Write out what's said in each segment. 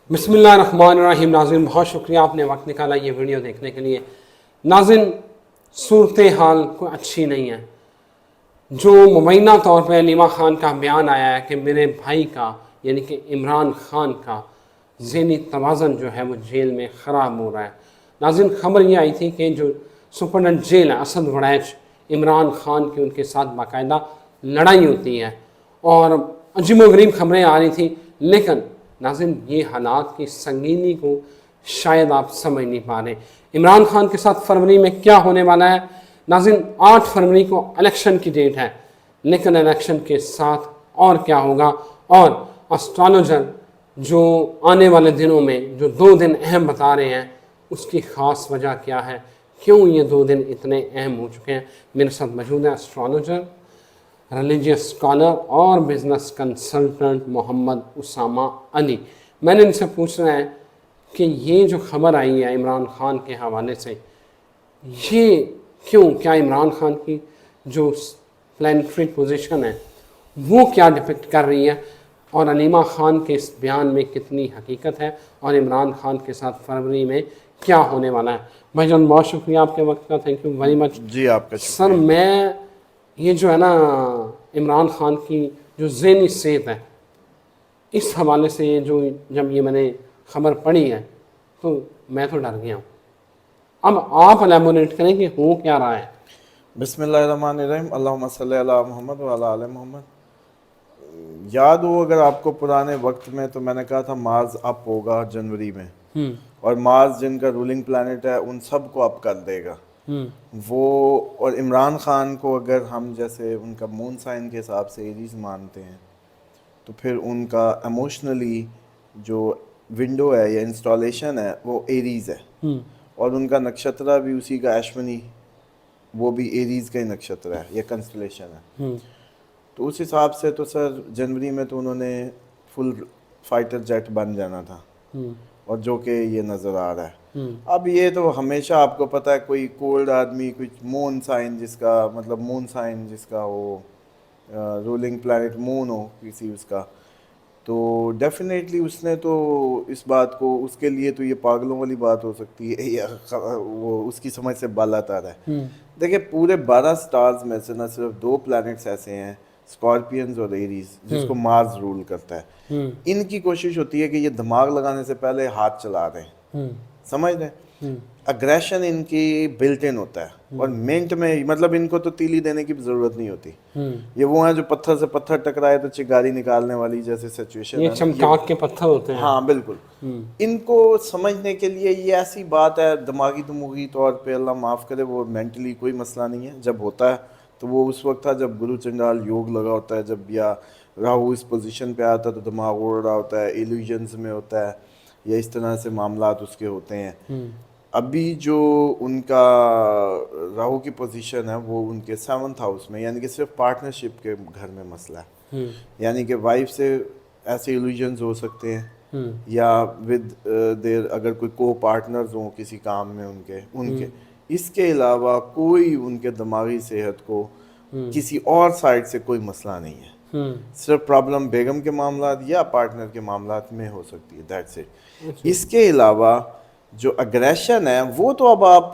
بسم اللہ الرحمن الرحیم۔ ناظرین بہت شکریہ آپ نے وقت نکالا یہ ویڈیو دیکھنے کے لیے۔ ناظرین صورتحال کوئی اچھی نہیں ہے۔ جو مبینہ طور پہ علیمہ خان کا بیان آیا ہے کہ میرے بھائی کا یعنی کہ عمران خان کا ذہنی توازن جو ہے وہ جیل میں خراب ہو رہا ہے۔ ناظرین خبر یہ آئی تھی کہ جو سپرڈنٹ جیل ہے اسد وڑیچ، عمران خان کی ان کے ساتھ باقاعدہ لڑائی ہوتی ہے اور عجیب و غریب خبریں آ رہی تھیں، لیکن ناظرین یہ حالات کی سنگینی کو شاید آپ سمجھ نہیں پا رہے۔ عمران خان کے ساتھ فروری میں کیا ہونے والا ہے؟ ناظرین 8 فروری کو الیکشن کی ڈیٹ ہے، لیکن الیکشن کے ساتھ اور کیا ہوگا؟ اور اسٹرالوجر جو آنے والے دنوں میں جو 2 دن اہم بتا رہے ہیں اس کی خاص وجہ کیا ہے؟ کیوں یہ 2 دن اتنے اہم ہو چکے ہیں؟ میرے ساتھ موجود ہے اسٹرالوجر، ریلیجیس اسکالر اور بزنس کنسلٹنٹ محمد اسامہ علی۔ میں نے ان سے پوچھنا ہے کہ یہ جو خبر آئی ہے عمران خان کے حوالے سے، یہ کیوں؟ کیا عمران خان کی جو پلانٹری پوزیشن ہے وہ کیا ڈپکٹ کر رہی ہے، اور علیمہ خان کے اس بیان میں کتنی حقیقت ہے، اور عمران خان کے ساتھ فروری میں کیا ہونے والا ہے؟ بھائی جان بہت شکریہ آپ کے وقت کا، تھینک یو ویری مچ۔ جی آپ کا سر میں یہ جو ہے نا عمران خان کی جو ذہنی صحت ہے اس حوالے سے جب یہ میں نے خبر پڑھی ہے تو میں تو ڈر گیا ہوں۔ اب آپ الیبوریٹ کریں کہ ہو کیا رہا ہے؟ بسم اللہ الرحمن الرحیم، اللہم صلی علی محمد وعلی آل محمد۔ یاد ہو اگر آپ کو پرانے وقت میں تو میں نے کہا تھا مارس اپ ہوگا جنوری میں، اور مارس جن کا رولنگ پلانٹ ہے ان سب کو اپ کر دے گا وہ۔ اور عمران خان کو اگر ہم جیسے ان کا مون سائن کے حساب سے ایریز مانتے ہیں تو پھر ان کا ایموشنلی جو ونڈو ہے یا انسٹالیشن ہے وہ ایریز ہے، اور ان کا نکشترہ بھی اسی کا اشونی، وہ بھی ایریز کا ہی نکشتر ہے یا کنسٹلیشن ہے۔ تو اس حساب سے تو سر جنوری میں تو انہوں نے فل فائٹر جیٹ بن جانا تھا، اور جو کہ یہ نظر آ رہا ہے۔ اب یہ تو ہمیشہ آپ کو پتہ ہے کوئی کولڈ آدمی، کچھ مون سائن جس کا مطلب مون سائن جس کا وہ رولنگ پلانٹ مون ہو کسی اس کا، تو ڈیفینیٹلی اس نے تو اس بات کو، اس کے لیے تو یہ پاگلوں والی بات ہو سکتی ہے یا وہ اس کی سمجھ سے بالاتر ہے۔ دیکھیں پورے 12 سٹارز میں سے نہ صرف 2 پلانٹس ایسے ہیں، اسکارپینز اور ایریز، جس کو مارس رول کرتا ہے۔ ان کی کوشش ہوتی ہے کہ یہ دماغ لگانے سے پہلے ہاتھ چلا دیں، سمجھ رہے ہیں؟ اگریشن ان کی بلٹ ان ہوتا ہے، اور منٹ میں مطلب ان کو تو تیلی دینے کی ضرورت نہیں ہوتی۔ یہ وہ ہیں جو پتھر سے پتھر ٹکرائے تو چنگاری نکالنے والی جیسے سچویشن ہے، یہ چمٹاک کے پتھر ہوتے ہیں۔ ہاں بالکل۔ ان کو سمجھنے کے لیے یہ ایسی بات ہے، دماغی طور پہ اللہ معاف کرے، وہ مینٹلی کوئی مسئلہ نہیں ہے۔ جب ہوتا ہے تو وہ اس وقت تھا جب گرو چنڈال یوگ لگا ہوتا ہے، جب یا راہو اس پوزیشن پہ آتا ہے تو دماغ اڑ رہا ہوتا ہے، ایلیوژنز میں ہوتا ہے، یا اس طرح سے معاملات اس کے ہوتے ہیں۔ ابھی جو ان کا راہو کی پوزیشن ہے وہ ان کے 7th ہاؤس میں، یعنی کہ صرف پارٹنرشپ کے گھر میں مسئلہ ہے، یعنی کہ وائف سے ایسے ایلیوژنز ہو سکتے ہیں، یا ود دیر اگر کوئی کو پارٹنرز ہوں کسی کام میں ان کے اس کے علاوہ کوئی ان کے دماغی صحت کو کسی اور سائڈ سے کوئی مسئلہ نہیں ہے۔ صرف پرابلم بیگم کے معاملات یا پارٹنر کے معاملات میں ہو سکتی ہے، دیٹس اٹ۔ اس کے علاوہ جو اگریشن ہے وہ تو اب آپ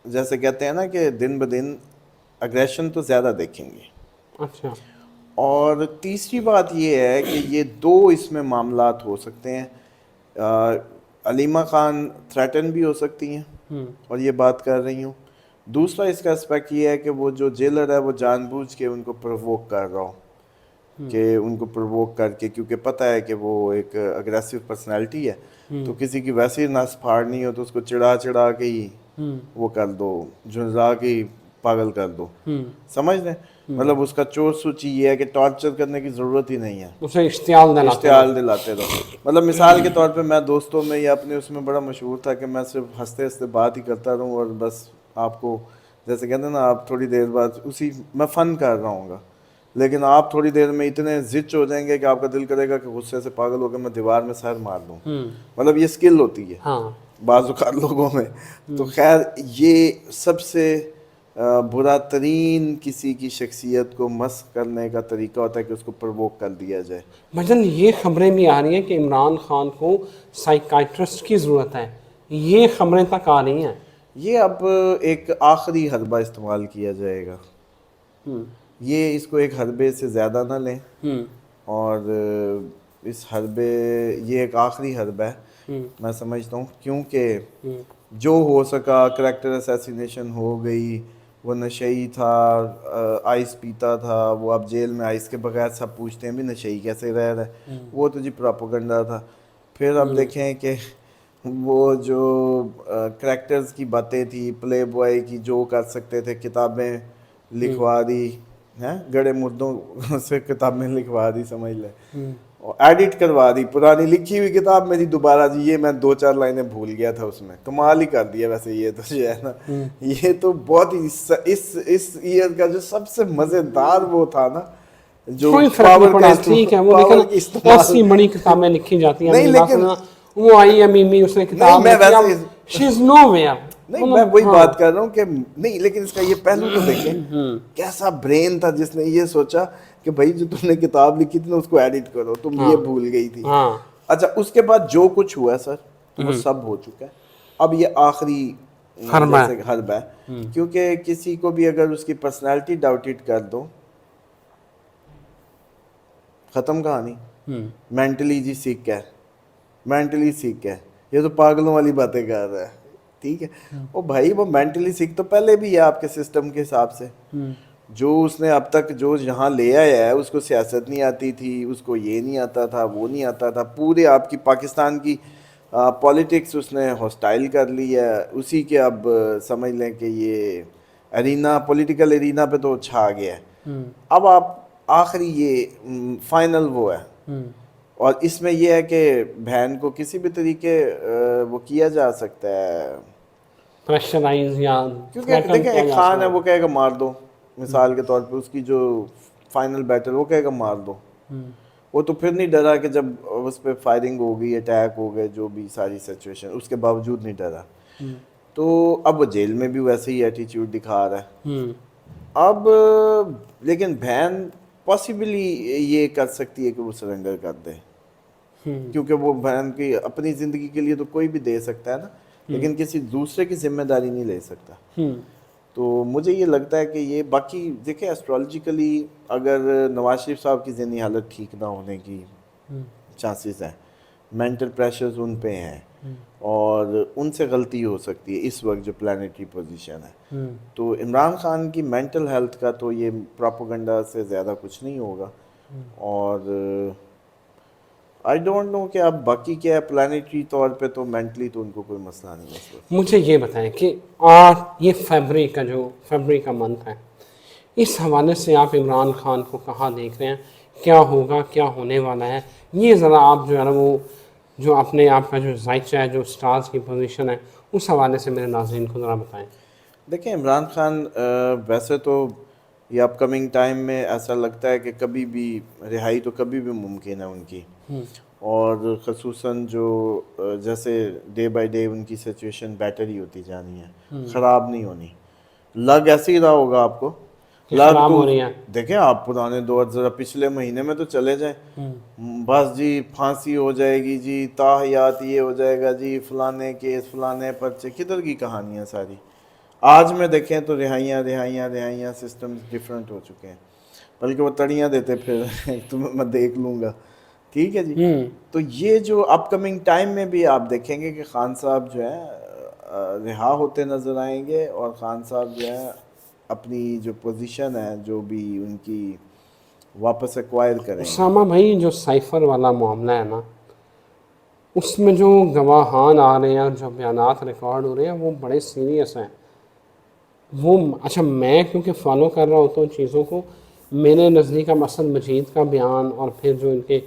جیسے کہتے ہیں نا کہ دن بدن اگریشن تو زیادہ دیکھیں گے۔ اچھا۔ اور تیسری بات یہ ہے کہ یہ 2 اس میں معاملات ہو سکتے ہیں، علیمہ خان تھریٹن بھی ہو سکتی ہیں اور یہ بات کر رہی ہوں۔ دوسرا اس کا اسپیکٹ یہ ہے کہ وہ جو جیلر ہے وہ جان بوجھ کے ان کو پرووک کر رہا ہو، کہ ان کو پرووک کر کے، کیونکہ پتہ ہے کہ وہ ایک اگریسو پرسنالٹی ہے، تو کسی کی ویسی نس پھاڑنی ہو تو اس کو چڑھا کے ہی وہ کر دو، جھنجھلا کے ہی پاگل کر دو، سمجھ لیں؟ مطلب اس کا چور سوچی یہ ہے کہ ٹارچر کرنے کی ضرورت ہی نہیں ہے، اسے اشتعال دلاتے رہو۔ مطلب مثال کے طور پہ میں دوستوں میں یا اپنے اس میں بڑا مشہور تھا کہ میں صرف ہنستے ہنستے بات ہی کرتا رہوں، اور بس آپ کو جیسے کہتے ہیں نا آپ تھوڑی دیر بعد اسی میں فن کر رہا ہوں گا، لیکن آپ تھوڑی دیر میں اتنے زچ ہو جائیں گے کہ آپ کا دل کرے گا کہ غصے سے پاگل ہو کے میں دیوار میں سر مار دوں۔ مطلب یہ سکل ہوتی ہے بعض اوقات لوگوں میں۔ تو خیر یہ سب سے برا ترین کسی کی شخصیت کو مسخ کرنے کا طریقہ ہوتا ہے کہ اس کو پرووک کر دیا جائے. بھجن یہ خبریں بھی آ رہی ہیں کہ عمران خان کو سائیکائٹرسٹ کی ضرورت ہے، یہ خبریں تک آ رہی ہیں. یہ اب ایک آخری حربہ استعمال کیا جائے گا. یہ اس کو ایک حربے سے زیادہ نہ لیں، اور اس حربے یہ ایک آخری حربہ ہے میں سمجھتا ہوں، کیونکہ جو ہو سکا کریکٹر اسیسینیشن ہو گئی. وہ نشئی تھا، آئس پیتا تھا، وہ اب جیل میں آئس کے بغیر سب پوچھتے ہیں بھی نشئی کیسے رہ رہا ہے، وہ تو جی پراپوگنڈا تھا. پھر اب دیکھیں کہ وہ جو کریکٹرز کی باتیں تھی، پلے بوائے کی جو کر سکتے تھے، کتابیں لکھوا دی ہیں، گڑے مردوں سے کتابیں لکھوا دی سمجھ لیں، ایڈٹ کروا دی پرانی لکھی ہوئی کتاب میری دوبارہ جی یہ میں 2-4 لائنیں بھول گیا تھا اس میں. کمال ہی کر دیا ویسے یہ تو جو ہے نا، یہ تو بہت ہی اس ایئر کا جو سب سے مزیدار وہ تھا نا، جو کوئی فرق نہیں پڑا، ٹھیک ہے وہ لیکن بہت سی بڑی کتابیں لکھی جاتی ہیں. نہیں لیکن وہ آئی ہے میمی، اس نے کتاب لکھی، شی از نو ویئر. نہیں میں وہی بات کر رہا ہوں کہ نہیں، لیکن اس کا یہ پہلو تو دیکھیں کیسا برین تھا جس نے یہ سوچا کہ بھائی جو تم نے کتاب لکھی تھی نا اس کو ایڈٹ کرو، تم یہ بھول گئی تھی. اچھا اس کے بعد جو کچھ ہوا سر وہ سب ہو چکا ہے. اب یہ آخری حرب ہے، کیونکہ کسی کو بھی اگر اس کی پرسنالٹی ڈاؤٹیڈ کر دو، ختم کہانی. مینٹلی جی سیک ہے، مینٹلی سیک ہے، یہ تو پاگلوں والی باتیں کر رہا ہے. ٹھیک ہے، وہ بھائی وہ مینٹلی سیک تو پہلے بھی ہے آپ کے سسٹم کے حساب سے. جو اس نے اب تک جو یہاں لے آیا ہے، اس کو سیاست نہیں آتی تھی، اس کو یہ نہیں آتا تھا، وہ نہیں آتا تھا. پورے آپ کی پاکستان کی پولیٹکس اس نے ہاسٹائل کر لی ہے. اسی کے اب سمجھ لیں کہ یہ ارینا، پولیٹیکل ارینا پہ تو چھا گیا ہے. اب آپ آخری یہ فائنل وہ ہے، اور اس میں یہ ہے کہ بہن کو کسی بھی طریقے وہ کیا جا سکتا ہے پریشرائز، یا کیونکہ دیکھیں ایک خان ہے وہ کہے گا مار دو، مثال کے طور پہ اس کی جو فائنل بیٹل وہ کہے گا مار دو. وہ تو پھر نہیں ڈرا کہ جب اس پہ فائرنگ ہو گئی، اٹیک ہو گئے، جو بھی ساری سچویشن، اس کے باوجود نہیں ڈرا. تو اب وہ جیل میں بھی ویسے ہی ایٹیچیوڈ دکھا رہا ہے. اب لیکن بہن پاسبلی یہ کر سکتی ہے کہ وہ سرنڈر کر دے، کیونکہ وہ بہن کی اپنی زندگی کے لیے تو کوئی بھی دے سکتا ہے نا، لیکن کسی دوسرے کی ذمہ داری نہیں لے سکتا. تو مجھے یہ لگتا ہے کہ یہ باقی دیکھیں اسٹرالوجیکلی اگر نواز شریف صاحب کی ذہنی حالت ٹھیک نہ ہونے کی چانسز ہیں، مینٹل پریشرز ان پہ ہیں، اور ان سے غلطی ہو سکتی ہے اس وقت جو پلانیٹری پوزیشن ہے. تو عمران خان کی مینٹل ہیلتھ کا تو یہ پراپوگنڈا سے زیادہ کچھ نہیں ہوگا. اور آئی ڈونٹ نو کہ اب باقی کیا ہے، پلانیٹری طور پہ تو مینٹلی تو ان کو کوئی مسئلہ نہیں ہے. مجھے یہ بتائیں کہ آج یہ فیبری کا منتھ ہے، اس حوالے سے آپ عمران خان کو کہاں دیکھ رہے ہیں، کیا ہوگا، کیا ہونے والا ہے؟ یہ ذرا آپ جو ہے نا وہ جو اپنے آپ کا جو ذائقہ ہے، جو سٹارز کی پوزیشن ہے، اس حوالے سے میرے ناظرین کو ذرا بتائیں. دیکھیں عمران خان ویسے تو یہ اپ کمنگ ٹائم میں ایسا لگتا ہے کہ کبھی بھی رہائی تو کبھی بھی ممکن ہے ان کی، اور خصوصاً جو جیسے ڈے بائی ڈے ان کی سچویشن بیٹر ہی ہوتی جانی ہے، خراب نہیں ہونی. لگ ایسے ہی رہا ہوگا آپ کو، لگ تو دیکھیں آپ پرانے دور ذرا پچھلے مہینے میں تو چلے جائیں، بس جی پھانسی ہو جائے گی جی، تاحیات یہ ہو جائے گا جی، فلانے کیس، فلانے پرچے، کدھر کی کہانیاں ساری. آج میں دیکھیں تو رہائیاں سسٹم ڈیفرنٹ ہو چکے ہیں، بلکہ وہ تڑیاں دیتے پھر تمہیں میں دیکھ لوں گا. ٹھیک ہے جی. تو یہ جو اپ کمنگ ٹائم میں بھی آپ دیکھیں گے کہ خان صاحب جو ہے رہا ہوتے نظر آئیں گے، اور خان صاحب جو ہے اپنی جو پوزیشن ہے جو بھی ان کی واپس ایکوائر کریں گے. اسامہ بھائی جو سائفر والا معاملہ ہے نا، اس میں جو گواہان آ رہے ہیں، جو بیانات ریکارڈ ہو رہے ہیں، وہ بڑے سیریس ہیں. وہ اچھا میں کیونکہ فالو کر رہا ہوتا ہوں چیزوں کو، میرے نزدیک اب اسد مجید کا بیان، اور پھر جو ان کے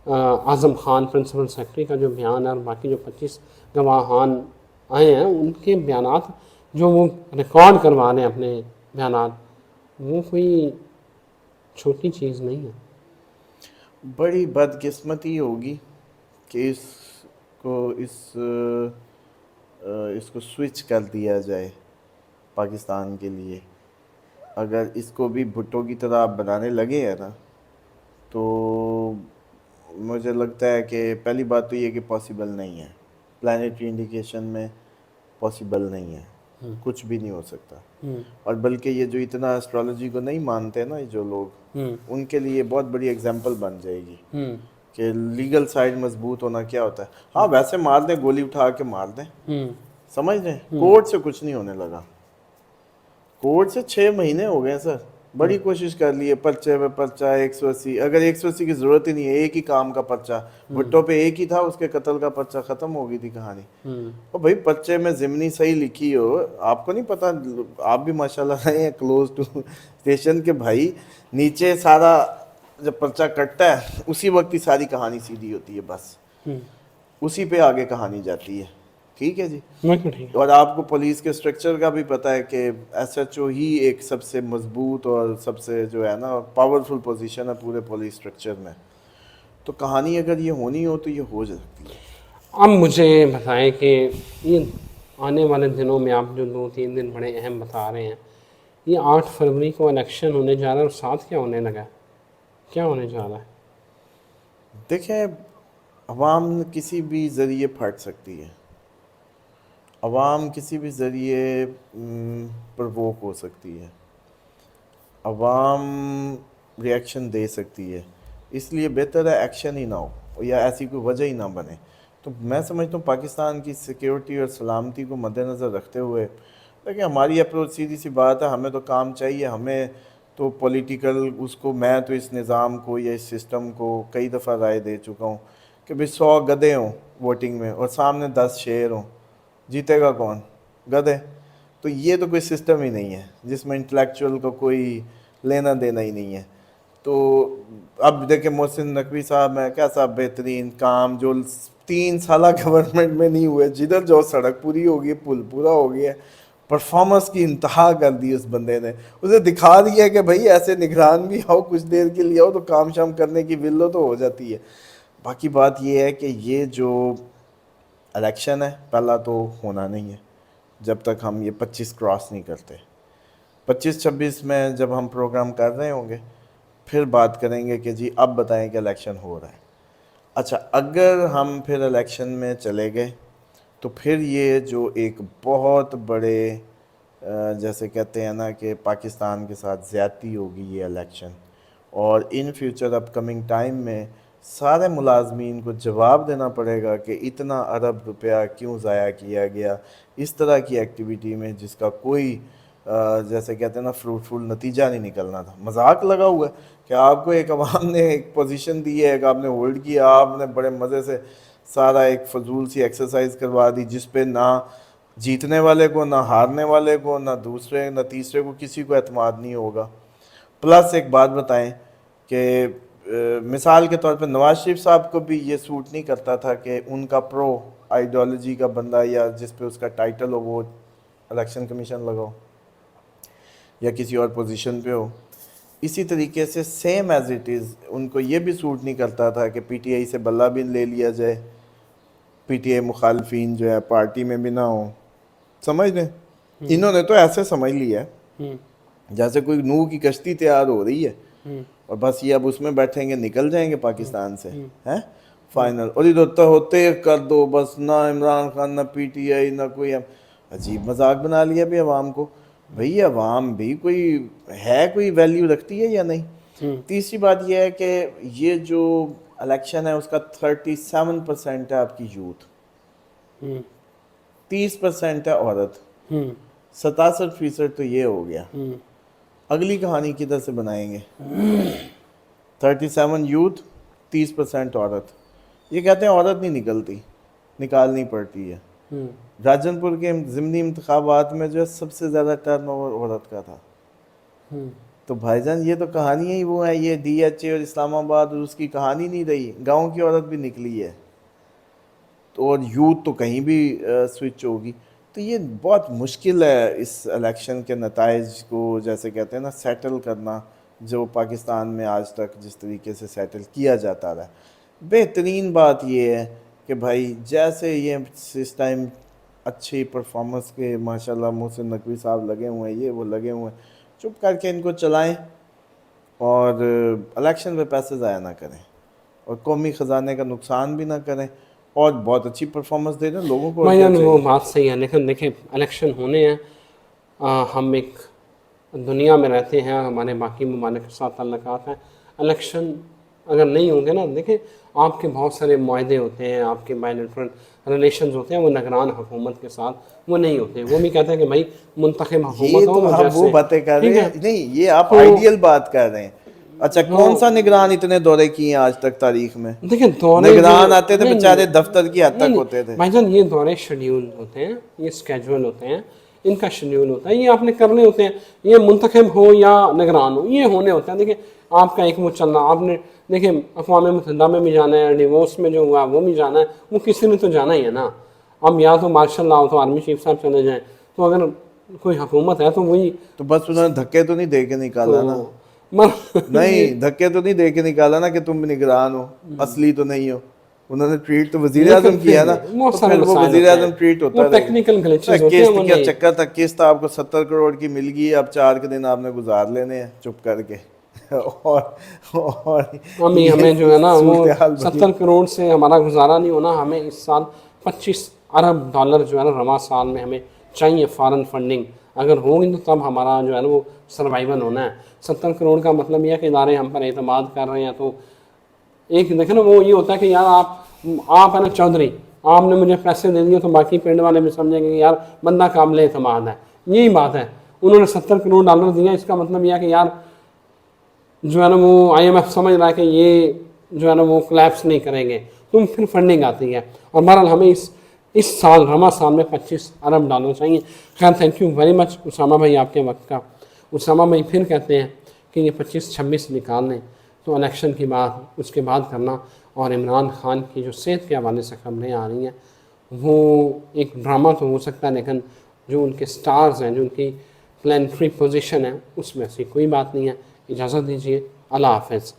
اعظم خان پرنسپل سیکرٹری کا جو بیان ہے، اور باقی جو 25 گواہان آئے ہیں ان کے بیانات جو وہ ریکارڈ کروا رہے ہیں اپنے بیانات، وہ کوئی چھوٹی چیز نہیں ہے. بڑی بدقسمتی ہوگی کہ اس کو سوئچ کر دیا جائے پاکستان کے لیے. اگر اس کو بھی بھٹو کی طرح آپ بنانے لگے ہیں نا تو مجھے لگتا ہے کہ پہلی بات تو یہ کہ پاسبل نہیں ہے, پلانیٹری انڈیکیشن میں پاسبل نہیں ہے, کچھ بھی نہیں ہو سکتا. اور بلکہ یہ جو اتنا اسٹرالوجی کو نہیں مانتے نا جو لوگ, ان کے لیے بہت بڑی ایگزامپل بن جائے گی کہ لیگل سائڈ مضبوط ہونا کیا ہوتا ہے. ہاں ویسے مار دیں, گولی اٹھا کے مار دیں, سمجھ لیں, کورٹ سے کچھ نہیں ہونے لگا. کورٹ سے 6 مہینے ہو گئے سر, بڑی کوشش کر لی ہے, پرچے پہ پرچہ 180, اگر 180 کی ضرورت ہی نہیں ہے, ایک ہی کام کا پرچہ, بھٹو پہ ایک ہی تھا, اس کے قتل کا پرچہ, ختم ہو گئی تھی کہانی. اور بھائی پرچے میں ضمنی صحیح لکھی ہو, آپ کو نہیں پتا, آپ بھی ماشاءاللہ رہے ہیں کلوز ٹو اسٹیشن کے بھائی, نیچے سارا جب پرچہ کٹتا ہے اسی وقت ہی ساری کہانی سیدھی ہوتی ہے, بس اسی پہ آگے کہانی جاتی ہے. ٹھیک ہے جی. اور آپ کو پولیس کے اسٹرکچر کا بھی پتہ ہے کہ ایس ایچ او ہی ایک سب سے مضبوط اور سب سے جو ہے نا پاورفل پوزیشن ہے پورے پولیس اسٹرکچر میں. تو کہانی اگر یہ ہونی ہو تو یہ ہو سکتی ہے. اب مجھے بتائیں کہ یہ آنے والے دنوں میں آپ جو 2-3 دن بڑے اہم بتا رہے ہیں, یہ 8 فروری کو الیکشن ہونے جا رہا ہے, اور ساتھ کیا ہونے لگا, کیا ہونے جا رہا ہے؟ دیکھیں, عوام کسی بھی ذریعے پھٹ سکتی ہے, عوام کسی بھی ذریعے پرووک ہو سکتی ہے, عوام ری ایکشن دے سکتی ہے. اس لیے بہتر ہے ایکشن ہی نہ ہو یا ایسی کوئی وجہ ہی نہ بنے. تو میں سمجھتا ہوں پاکستان کی سیکیورٹی اور سلامتی کو مد نظر رکھتے ہوئے, لیکن ہماری اپروچ سیدھی سی بات ہے, ہمیں تو کام چاہیے. ہمیں تو پولیٹیکل اس کو, میں تو اس نظام کو یا اس سسٹم کو کئی دفعہ رائے دے چکا ہوں کہ بھئی 100 گدھے ہوں ووٹنگ میں اور سامنے 10 شیر ہوں, جیتے گا کون؟ گدھے. تو یہ تو کوئی سسٹم ہی نہیں ہے جس میں انٹلیکچوئل کو کوئی لینا دینا ہی نہیں ہے. تو اب دیکھیں محسن نقوی صاحب میں کیسا بہترین کام جو 3 سالہ گورنمنٹ میں نہیں ہوئے, جدھر جو سڑک پوری ہوگی, پل پورا ہو گیا, پرفارمنس کی انتہا کر دی اس بندے نے. اسے دکھا دیا کہ بھائی ایسے نگران بھی آؤ, کچھ دیر کے لیے آؤ تو کام شام کرنے کی ولو تو ہو جاتی ہے. باقی بات یہ ہے کہ یہ جو الیکشن ہے پہلا تو ہونا نہیں ہے جب تک ہم یہ 25 کراس نہیں کرتے. 25-26 میں جب ہم پروگرام کر رہے ہوں گے پھر بات کریں گے کہ جی اب بتائیں کہ الیکشن ہو رہا ہے. اچھا, اگر ہم پھر الیکشن میں چلے گئے تو پھر یہ جو ایک بہت بڑے جیسے کہتے ہیں نا کہ پاکستان کے ساتھ زیادتی ہوگی یہ الیکشن, اور in future up coming time میں سارے ملازمین کو جواب دینا پڑے گا کہ اتنا ارب روپیہ کیوں ضائع کیا گیا اس طرح کی ایکٹیویٹی میں جس کا کوئی جیسے کہتے ہیں نا فروٹفل نتیجہ نہیں نکلنا تھا. مذاق لگا ہوا ہے کہ آپ کو ایک عوام نے ایک پوزیشن دی ہے, ایک آپ نے ہولڈ کیا, آپ نے بڑے مزے سے سارا ایک فضول سی ایکسرسائز کروا دی جس پہ نہ جیتنے والے کو, نہ ہارنے والے کو, نہ دوسرے نہ تیسرے کو, کسی کو اعتماد نہیں ہوگا. پلس ایک بات بتائیں کہ مثال کے طور پہ نواز شریف صاحب کو بھی یہ سوٹ نہیں کرتا تھا کہ ان کا پرو آئیڈیالوجی کا بندہ یا جس پہ اس کا ٹائٹل ہو وہ الیکشن کمیشن لگاؤ یا کسی اور پوزیشن پہ ہو. اسی طریقے سے سیم ایز اٹ از ان کو یہ بھی سوٹ نہیں کرتا تھا کہ پی ٹی آئی سے بلہ بھی لے لیا جائے, پی ٹی آئی مخالفین جو ہے پارٹی میں بھی نہ ہوں. سمجھ لیں انہوں نے تو ایسے سمجھ لیا ہے جیسے کوئی نوح کی کشتی تیار ہو رہی ہے اور بس یہ اب اس میں بیٹھیں گے, نکل جائیں گے پاکستان سے ہیں فائنل, اور ادھر ہوتے کر دو بس, نہ عمران خان نہ پی ٹی آئی نہ کوئی. عجیب مذاق بنا لیا بھی عوام کو. بھئی عوام بھی کوئی ہے, کوئی ویلیو رکھتی ہے یا نہیں. تیسری بات یہ ہے کہ یہ جو الیکشن ہے اس کا 37% ہے آپ کی یوتھ, 30% ہے عورت, 67% تو یہ ہو گیا. اگلی کہانی کدھر سے بنائیں گے؟ 37 یوتھ, 30% عورت. یہ کہتے ہیں عورت نہیں نکلتی, نکالنی پڑتی ہے. راجن پور کے ضمنی انتخابات میں جو ہے سب سے زیادہ ٹرن اوور عورت کا تھا. تو بھائی جان یہ تو کہانیاں ہی وہ ہیں, یہ ڈی ایچ اے اور اسلام آباد اور اس کی کہانی نہیں رہی, گاؤں کی عورت بھی نکلی ہے. اور یوتھ تو کہیں بھی سوئچ ہوگی. تو یہ بہت مشکل ہے اس الیکشن کے نتائج کو جیسے کہتے ہیں نا سیٹل کرنا, جو پاکستان میں آج تک جس طریقے سے سیٹل کیا جاتا رہا. بہترین بات یہ ہے کہ بھائی جیسے یہ اس ٹائم اچھی پرفارمنس کے ماشاءاللہ محسن نقوی صاحب لگے ہوئے ہیں، یہ وہ لگے ہوئے ہیں، چپ کر کے ان کو چلائیں اور الیکشن پہ پیسے ضائع نہ کریں اور قومی خزانے کا نقصان بھی نہ کریں اور بہت اچھی پرفارمنس دے دیں لوگوں کو. بھائی وہ بات صحیح ہے، لیکن دیکھیں الیکشن ہونے ہیں، ہم ایک دنیا میں رہتے ہیں، ہمارے باقی ممالک کے ساتھ تعلقات ہیں. الیکشن اگر نہیں ہوں گے نا، دیکھیں آپ کے بہت سارے معاہدے ہوتے ہیں، آپ کے بائیلیٹرل ریلیشنز ہوتے ہیں، وہ نگران حکومت کے ساتھ وہ نہیں ہوتے. وہ بھی کہتے ہیں کہ بھائی منتخب حکومت یہ ہو. تو آپ وہ باتیں کر رہے ہیں، نہیں یہ آپ آئیڈیل بات کر رہے ہیں. اچھا کون سا نگران اتنے دورے کیے ہیں آج تک تاریخ میں؟ دیکھیں دورے نگران آتے تھے بیچارے دفتر کی حد تک ہوتے تھے. بھائی جان یہ دورے شیڈیول ہوتے ہیں، یہ اسکیجول ہوتے ہیں، ان کا شیڈیول ہوتا ہے، یہ آپ نے کرنے ہوتے ہیں. یہ منتخب ہو یا نگران ہو یہ ہونے ہوتے ہیں. دیکھیں آپ کا ایک وہ چلنا، آپ نے دیکھیں اقوام متحدہ میں بھی جانا ہے، ڈیوورس میں جو ہوا وہ بھی جانا ہے، وہ کسی نے تو جانا ہی ہے نا. اب یا تو مارشل لا ہو تو آرمی چیف صاحب چلے جائیں، تو اگر کوئی حکومت ہے تو وہی تو بس انہوں نے دھکے تو نہیں دے کے نکالا نا؟ نہیں دھکے تو نہیں دے کے نکالا نا کہ تم نگران ہو، اصلی تو نہیں ہو. انہوں نے ٹریٹ تو وزیر اعظم کیا نا، تو پھر وہ وزیر اعظم ٹریٹ ہوتا رہے. ٹیکنیکل گلیچز ہوتے قسط ہیں. کیا چکر تھا، قسط آپ کو 70 کروڑ کی مل گئی، اب 4 دن آپ نے گزار لینے ہیں چپ کر کے. اور ہمیں جو ہے نا وہ 70 کروڑ سے ہمارا گزارا نہیں ہونا. ہمیں اس سال 25 ارب ڈالر جو ہے نا رواں سال میں ہمیں چاہیے فارن فنڈنگ. اگر ہوگی تو تب ہمارا جو ہے نا وہ سروائیول ہونا ہے. 70 کروڑ کا مطلب یہ ہے کہ ادارے ہم پر اعتماد کر رہے ہیں. تو ایک دیکھیں نا وہ یہ ہوتا ہے کہ یار آپ ہے نا چودھری، آپ نے مجھے پیسے دے دیے تو باقی پنڈ والے بھی سمجھیں گے کہ یار بندہ قابل اعتماد ہے. یہی بات ہے. انہوں نے 70 کروڑ ڈالر دیا، اس کا مطلب یہ ہے کہ یار جو ہے نا وہ IMF سمجھ رہا ہے کہ یہ جو ہے نا وہ کلیپس نہیں کریں گے، تو پھر فنڈنگ آتی ہے. اور بہرحال ہمیں اس سال رواں سال میں 25 ارب ڈالر چاہیے. خیر thank you very much Osama بھائی آپ کے وقت کا. اسامہ بھائی پھر کہتے ہیں کہ یہ 25-26 نکال لیں تو الیکشن کی بات اس کے بعد کرنا. اور عمران خان کی جو صحت کے حوالے سے خبریں آ رہی ہیں وہ ایک ڈرامہ تو ہو سکتا ہے، لیکن جو ان کے سٹارز ہیں، جو ان کی پلانٹری پوزیشن ہے، اس میں ایسی کوئی بات نہیں ہے. اجازت دیجیے، اللہ حافظ.